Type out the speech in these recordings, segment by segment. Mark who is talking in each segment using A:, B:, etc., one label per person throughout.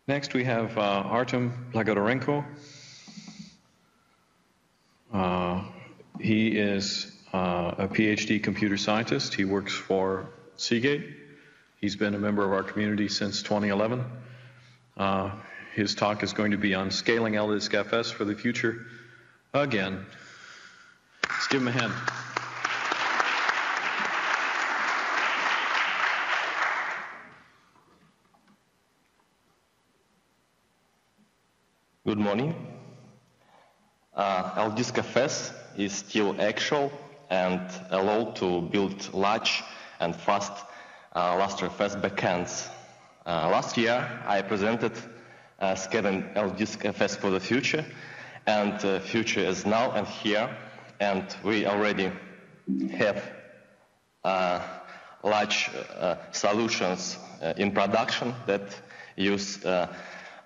A: Next, we have Artem Blagodarenko. He is a PhD computer scientist. He works for Seagate. He's been a member of our community since 2011. His talk is going to be on scaling LDISKFS for the future. Again, let's give him a hand.
B: Good morning. LDISKFS is still actual and allowed to build large and fast Lustre FS backends. Last year, I presented scaling LDISKFS for the future, and the future is now and here, and we already have large solutions in production that use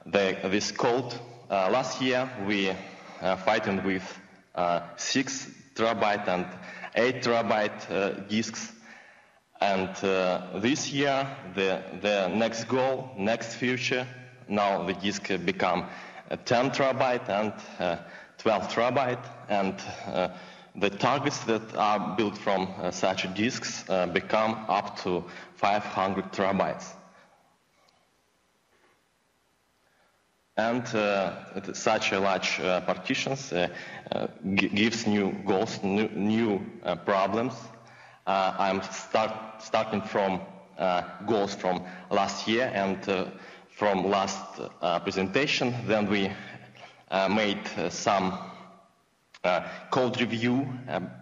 B: this code. Last year, we fighting with 6 terabyte and 8 terabyte disks. And this year, the next goal, next future, now the disk become 10 terabyte and 12 terabyte. And the targets that are built from such disks become up to 500 terabytes. And such a large partitions gives new goals, new problems. I'm starting from goals from last year and from last presentation. Then we made some code review,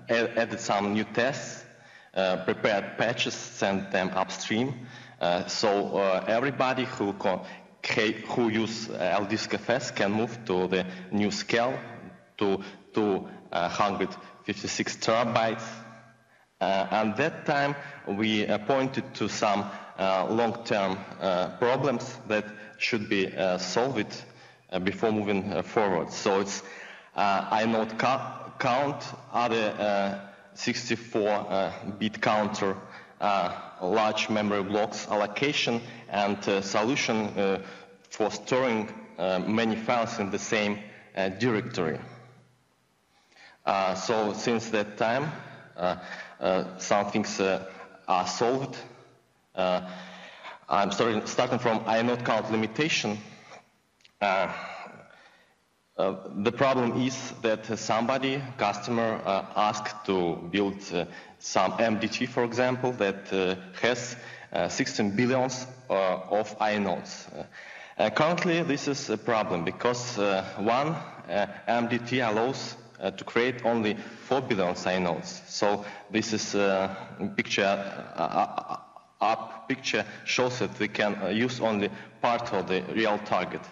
B: added some new tests, prepared patches, sent them upstream. So everybody who use LDISKFS can move to the new scale to 256 terabytes. And that time we pointed to some long-term problems that should be solved before moving forward. So it's inode count, other 64-bit counter, large memory blocks allocation, and solution for storing many files in the same directory. So since that time, some things are solved. I'm starting from inode count limitation. The problem is that somebody, customer, asked to build some MDT, for example, that has 16 billions of inodes. Currently, this is a problem because one MDT allows to create only 4 billion inodes. So this is picture shows that we can use only part of the real target.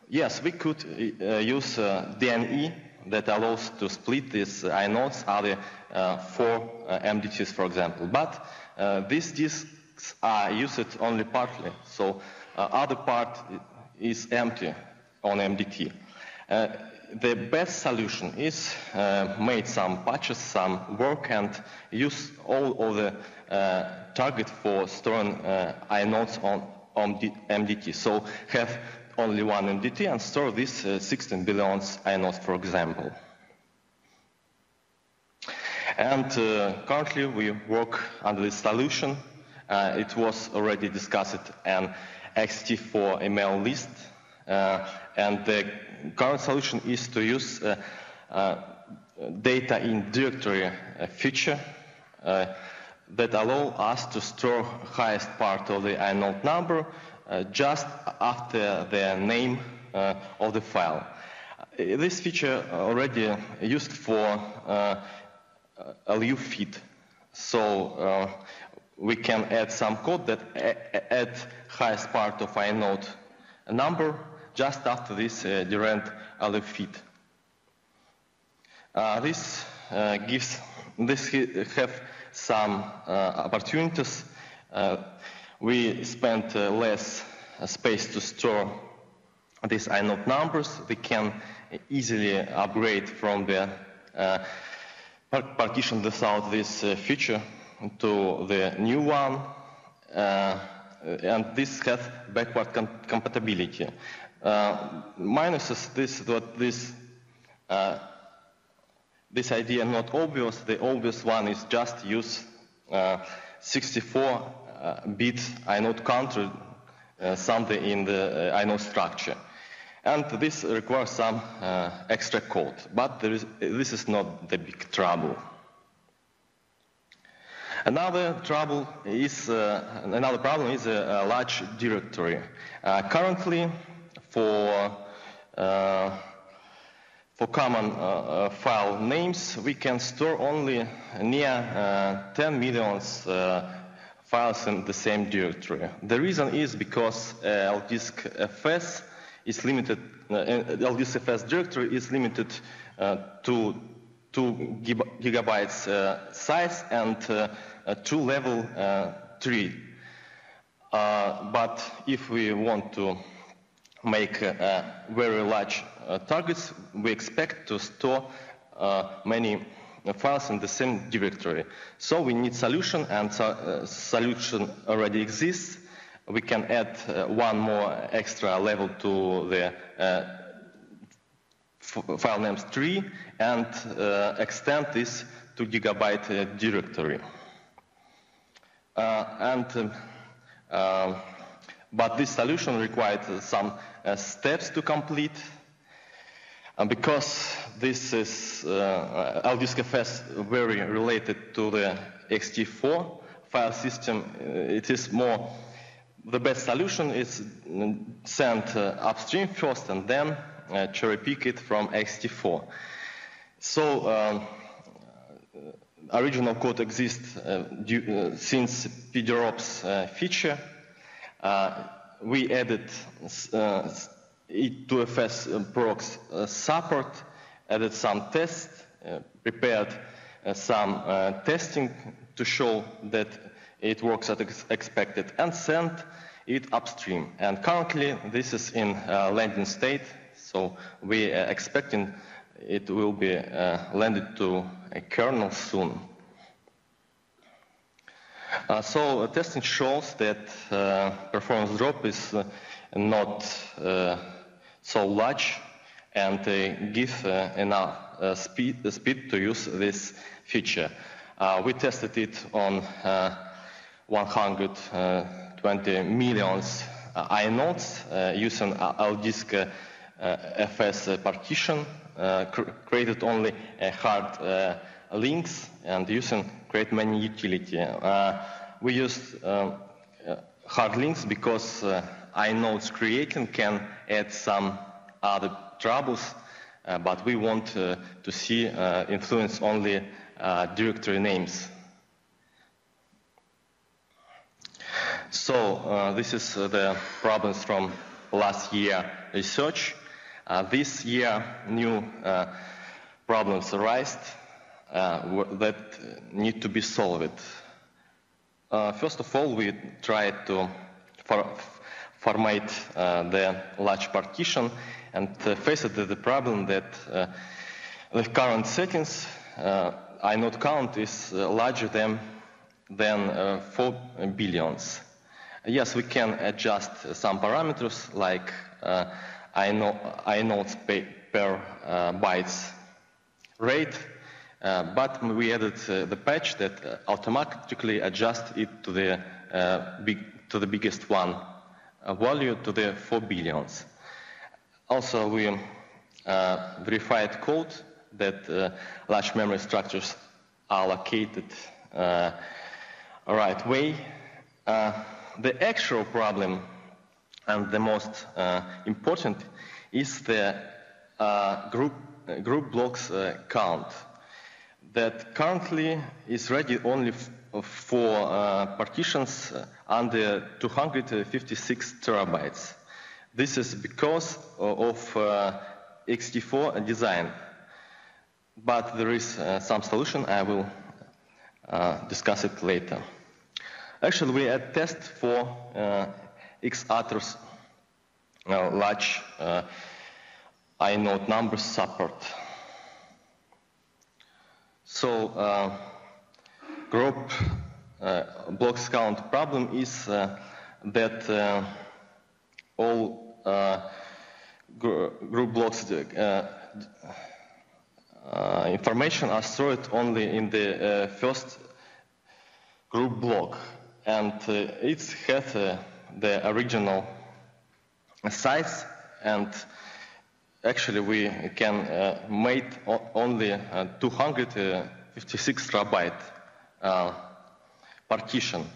B: Yes, we could use DNE that allows to split these inodes, other 4 MDTs, for example. But these disks are used only partly, so other part is empty on MDT. The best solution is make some patches, some work, and use all of the target for storing inodes on MDT. So have only one MDT and store this 16 billion inodes, for example. And currently we work on this solution. It was already discussed in XT4 email list. And the current solution is to use data in directory feature that allow us to store highest part of the inode number just after the name of the file. This feature already used for LU feed. So we can add some code that add highest part of inode number just after this direct LU feed. This have some opportunities. We spend less space to store these inode numbers. We can easily upgrade from the partition without this feature to the new one. and this has backward compatibility. Minuses this idea not obvious. The obvious one is just use 64-bit inode counter something in the inode structure. And this requires some extra code, but this is not the big trouble. Another problem is a large directory. Currently, for common file names, we can store only near 10 million files in the same directory. The reason is because LDISKFS is limited. LDISKFS directory is limited to 2 gigabytes size and to level 3. But if we want to make very large targets, we expect to store many files in the same directory. So we need solution, and solution already exists. We can add one more extra level to the file names tree and extend this 2 gigabyte directory. But this solution required some steps to complete. Because this is LDISKFS very related to the ext4 file system, it is more, the best solution is send upstream first and then cherry pick it from ext4. So original code exists since PDROP's feature. We added E2FS procs support, added some tests, prepared some testing to show that it works as expected, and sent it upstream. And currently this is in landing state, so we are expecting it will be landed to a kernel soon. So testing shows that performance drop is not so large, and give enough speed to use this feature. We tested it on 120 million inodes using LDISKFS partition, created only hard links, and using create many utility. We used hard links because inodes creating can add some other troubles, but we want to see influence only directory names. So this is the problems from last year research. This year new problems arise that need to be solved. First of all, we tried to format the large partition and faced the problem that the current settings inode count is larger than 4 billions. Yes, we can adjust some parameters like inodes per bytes rate, but we added the patch that automatically adjusts it to the biggest one value, to the 4 billions. Also, we verified code that large memory structures are located right way. The actual problem, and the most important, is the group blocks count that currently is ready only for partitions under 256 terabytes. This is because of ext4 design, but there is some solution. I will discuss it later. Actually, we had test for X-Ator's large inode number support. So group blocks count problem is that all group blocks information are stored only in the first group block, and it has the original size, and actually we can make only 256 terabyte partition.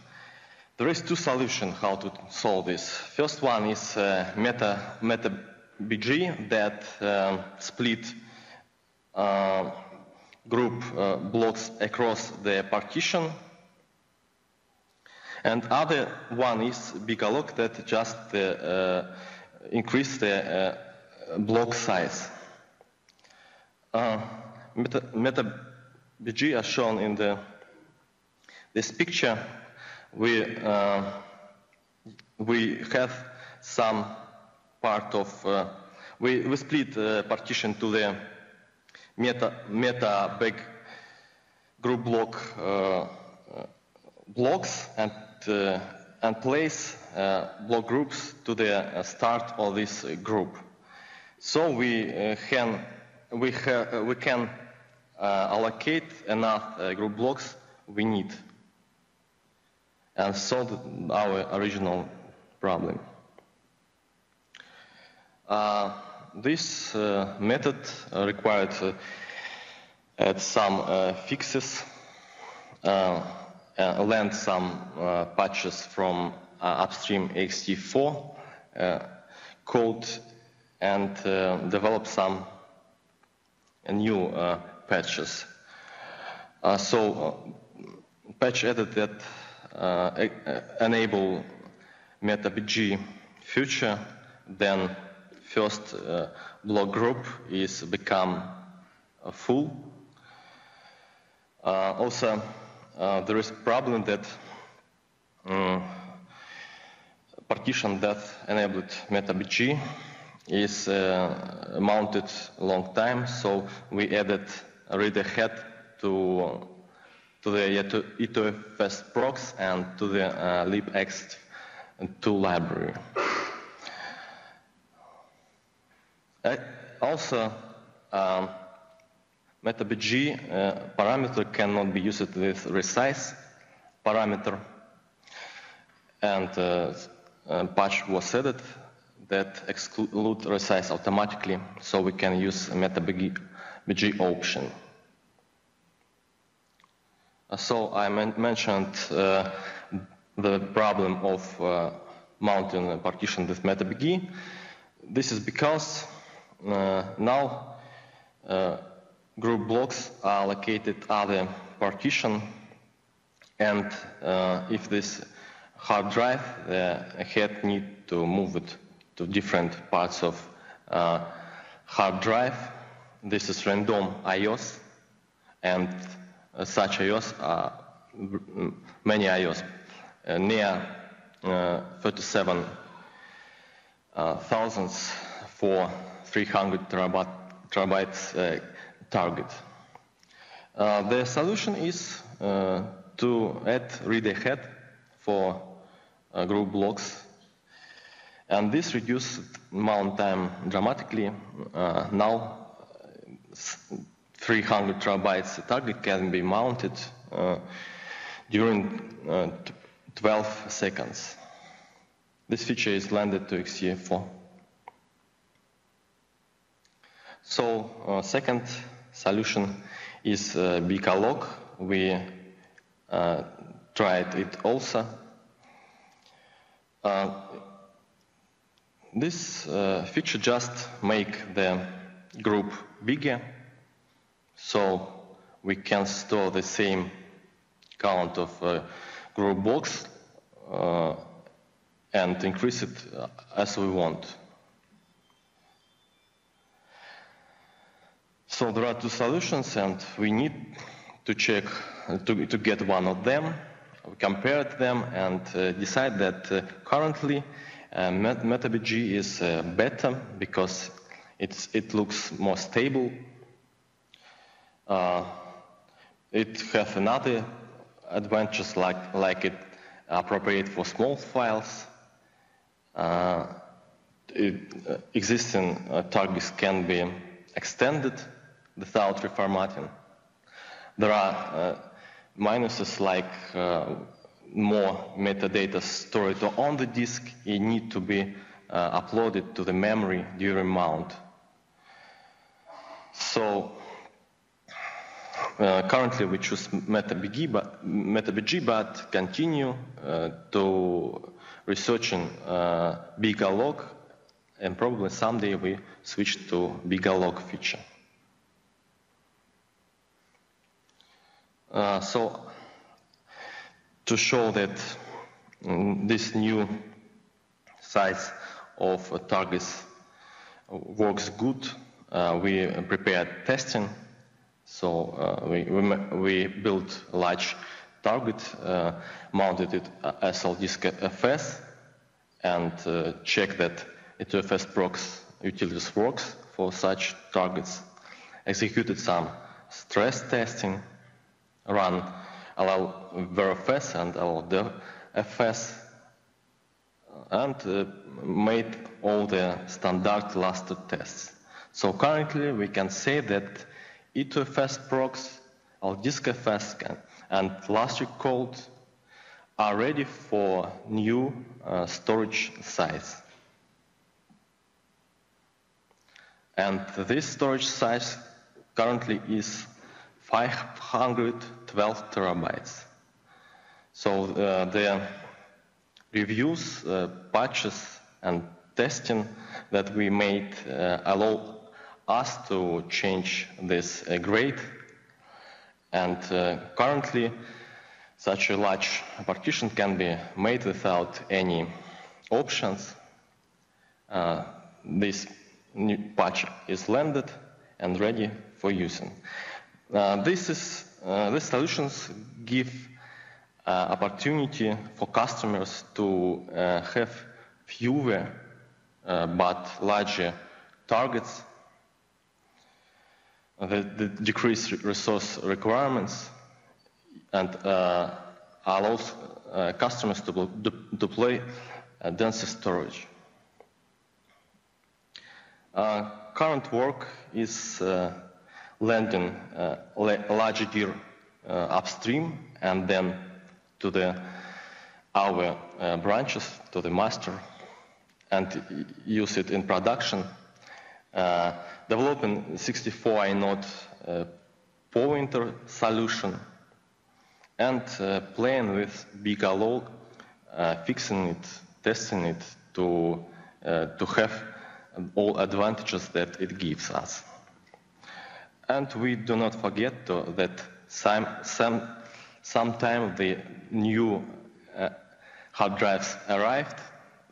B: There is two solutions how to solve this. First one is MetaBG that split group blocks across the partition. And other one is BigAlloc that just increase the block size. MetaBG as shown in this picture. We have some part of we split partition to the meta big group block blocks and place block groups to the start of this group. So we can allocate enough group blocks we need and solve our original problem. This method required some fixes, learn some patches from upstream ext4 code, and develop some new patches. So patch added that enable MetaBG feature, then first block group is become full. Also, there is a problem that partition that enabled MetaBG is mounted a long time, so we added read ahead to the E2FS procs and to the libx2 library. Also, MetaBG parameter cannot be used with resize parameter, and patch was added that exclude resize automatically, so we can use MetaBG option. So I mentioned the problem of mounting a partition with MetaBG. This is because now group blocks are located other partition, and if this hard drive, the head need to move it to different parts of hard drive. This is random IOs, and such IOs are many IOs, near 37,000 for 300 terabytes target. The solution is to add read ahead for group blocks, and this reduces mount time dramatically. Now 300 terabytes target can be mounted during 12 seconds. This feature is landed to ext4. So second solution is BigAlloc. We tried it also. This feature just make the group bigger, so we can store the same count of group blocks and increase it as we want. So there are two solutions, and we need to check to get one of them. We compared them and decide that currently MetaBG is better because it looks more stable. It has another advantages like it appropriate for small files, existing targets can be extended without reformatting. There are minuses like more metadata stored on the disk. It need to be uploaded to the memory during mount. So currently we choose MetaBG, but continue to researching BigaLog, and probably someday we switch to BigaLog feature. So to show that this new size of targets works good, we prepared testing. So we built a large target, mounted it as LDISKFS, and checked that E2FS procs utilities works for such targets. Executed some stress testing, run LLVRFS and LDISKFS, and made all the standard Lustre tests. So currently we can say that E2FS procs, LDISKFS, and Lustre code are ready for new storage size. And this storage size currently is 512 terabytes. So the reviews, patches, and testing that we made allow us to change this grade. And currently, such a large partition can be made without any options. This new patch is landed and ready for using. These solutions give opportunity for customers to have fewer but larger targets, that decrease resource requirements, and allows customers to deploy denser storage. Current work is landing large gear upstream and then to our branches, to the master, and use it in production. Developing 64 inode pointer solution, and playing with BigaLog, fixing it, testing it to have all advantages that it gives us. And we do not forget that sometime the new hard drives arrived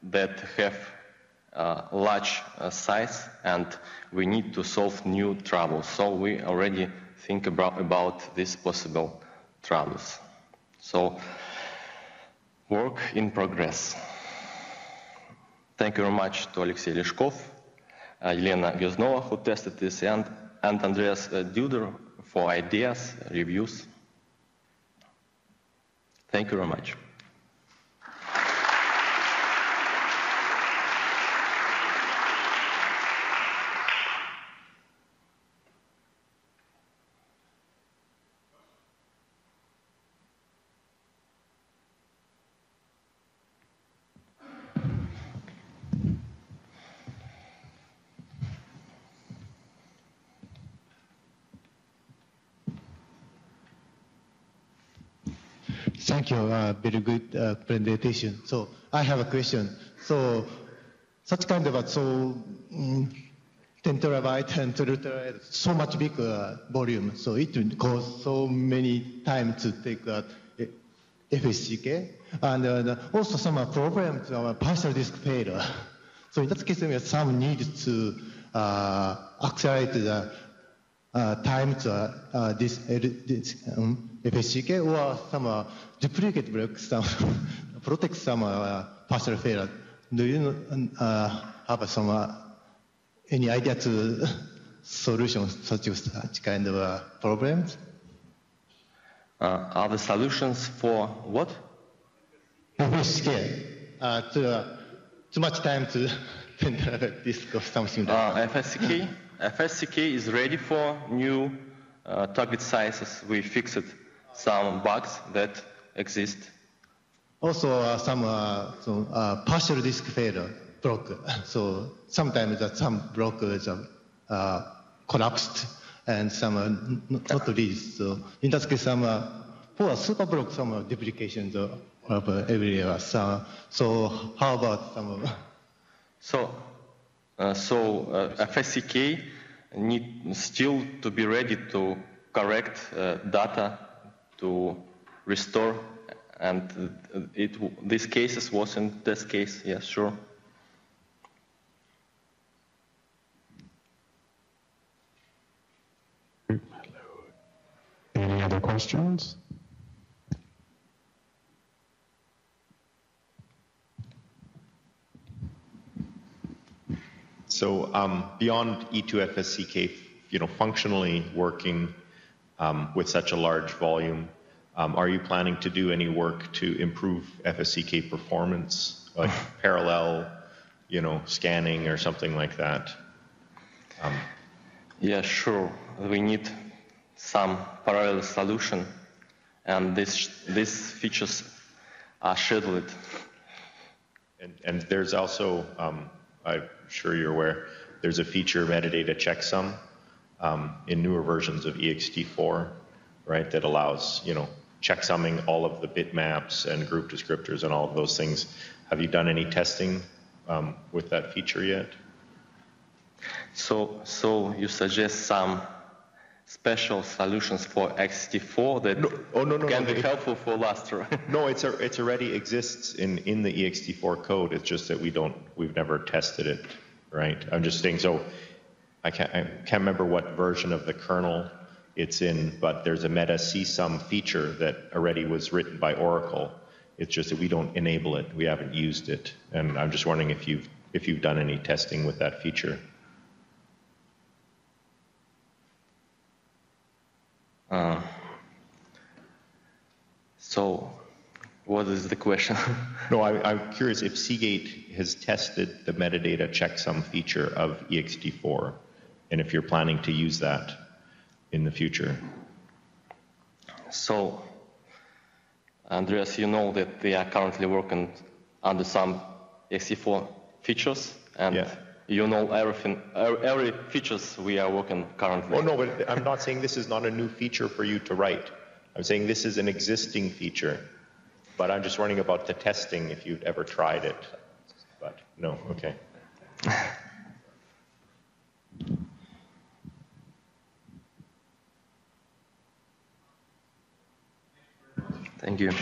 B: that have large size, and we need to solve new troubles. So we already think about these possible troubles. So work in progress. Thank you very much to Alexey Leshkov, Elena Gyoznova, who tested this, and Andreas Duder for ideas, reviews. Thank you very much.
C: Thank you. Very good presentation. So I have a question. So such kind of 10 terabyte and 12 terabyte, so much big volume. So it will cost so many times to take FSCK, and also some problems, partial disk failure. So in that case, we have some need to accelerate the time to this FSCK, or some duplicate blocks, some protect some partial failure. Do you have some any idea to solution such kind of problems?
B: Are the solutions for what?
C: FSCK, too much time to disk or something like that.
B: FSCK is ready for new target sizes. We fixed some bugs that exist.
C: Also, some partial disk failure block. So sometimes some block is collapsed and some not released. So in that case, for a super block, some duplications of every area. So how about some?
B: So FSCK need still to be ready to correct data to restore, and these cases wasn't this case. Yes, sure.
D: Any other questions?
E: So beyond E2FSCK, functionally working with such a large volume, are you planning to do any work to improve FSCK performance, like parallel, scanning or something like that?
B: Yeah, sure. We need some parallel solution, and these features are scheduled.
E: And there's also, I'm sure you're aware, there's a feature, metadata checksum, in newer versions of ext4, right, that allows, checksumming all of the bitmaps and group descriptors and all of those things. Have you done any testing with that feature yet?
B: So you suggest some special solutions for ext4 that can be helpful for Lustre?
E: No, it already exists in the ext4 code. It's just that we've never tested it, right? I'm just saying, so I can't remember what version of the kernel it's in, but there's a meta csum feature that already was written by Oracle. It's just that we don't enable it. We haven't used it. And I'm just wondering if you've done any testing with that feature.
B: So what is the question?
E: No, I'm curious if Seagate has tested the metadata checksum feature of ext4, and if you're planning to use that in the future.
B: So, Andreas, you know that we are currently working under some ext4 features, and you know everything, every features we are working currently.
E: Oh no, but I'm not saying this is not a new feature for you to write. I'm saying this is an existing feature, but I'm just wondering about the testing if you've ever tried it. But no, okay.
B: Thank you.